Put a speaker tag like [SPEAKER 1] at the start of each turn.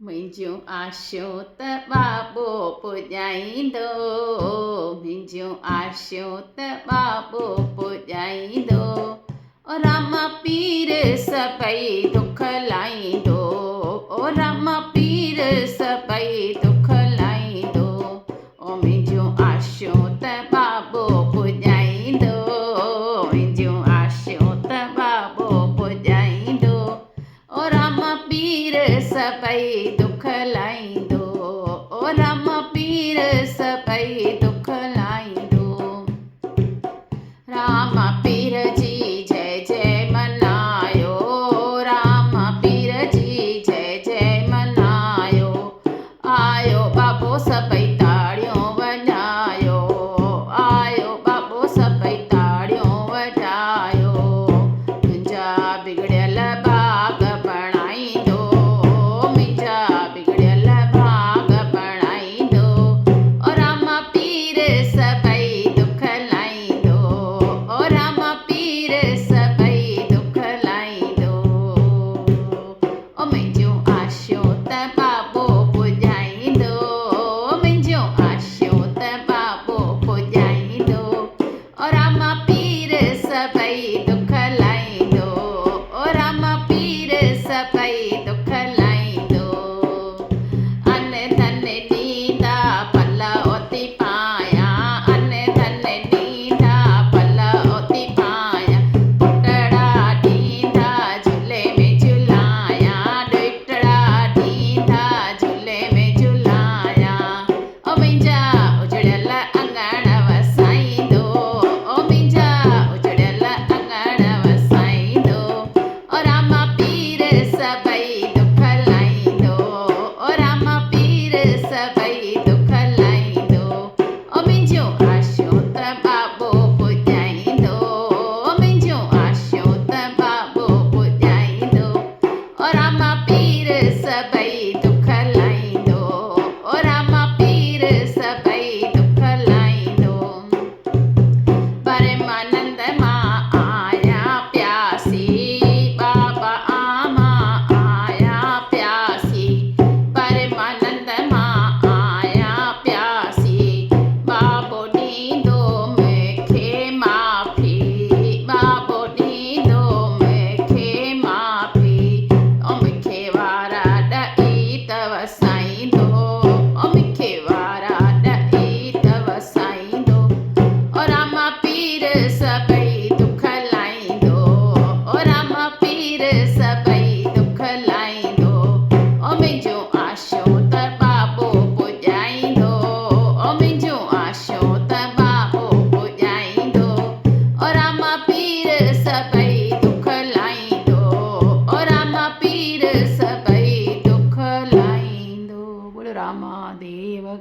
[SPEAKER 1] मुंहिंजूं आशियूं त बाबो पुॼाईंदो। मुंहिंजूं आशियूं त बाबो पुॼाईंदो। ओ राम पीर सभई दुख लाहींदो। ओ राम पीर सभई दुख लाहींदो। ओ मुंहिंजूं आशियूं त बाबो पुॼाईंदो। मुंहिंजूं आशियूं त बाबो पुॼाईंदो। ओ राम पीर सभई दुख लाहींदो। ओ राम पीर सभई दुख लाहींदो। राम पीर जी जय जय मनायो। राम पीर जी जय जय मनायो। आयो बाबो सभई ताड़ियूं वॼायो। आयो बाबो सभई ताड़ियूं वॼायो। मुंहिंजा बिगड़ियल बाग बणाईंदो। मुंहिंजा बिगड़ियल बाग बणाईंदो। ओ राम पीर सभई दुख लाहींदो। ओ राम पीर सभई दुख लाहींदो। ओ मुंहिंजूं आशियूं त बाबो पुॼाईंदो। मुंहिंजूं आशियूं त बाबो पुॼाईंदो। ओ राम पीर सभई दुख लाहींदो। ओ राम पीर सभई दुख लाहींदो। अन धन ॾींदा पल ओती पायां। अन धन ॾींदा पल ओती पायां। पुटड़ा ॾींदा झूले में झुलायां। ॾुहिटड़ा ॾींदा झूले में झुलायां। ओ मुंहिंजा उजड़ियल अंगण वसाईंदो। ओ मुंहिंजा उजड़ियल अंगण वसाईंदो। ओ राम पीर सभई दुख लाहींदो। ओ राम पीर सभई दुख लाहींदो। ओ मुंहिंजूं आशियूं त बाबो पुॼाईंदो। मुंहिंजूं आशियूं त बाबो पुॼाईंदो। ओ राम पीर सभई दुख लाहींदो। ओ राम पीर सभई दुख लाहींदो। परमानंद मां आया प्यासी। बाबा आमा आया प्यासी। परमानंद मां आया प्यासी। बाबो ॾींदो मूंखे माफ़ी। बाबो ॾींदो मूंखे माफ़ी। ओ मूंखे वारा ॾई त वसाईंदो। ओ मूंखे वारा ॾई त वसाईंदो। ओ राम पीर सभई दुख लाहींदो। ओ राम पीर सभई दुख लाहींदो। ओ मुंहिंजूं आशियूं त बाबो पुॼाईंदो। ओ मुंहिंजूं आशियूं त बाबो पुॼाईंदो। ओ राम पीर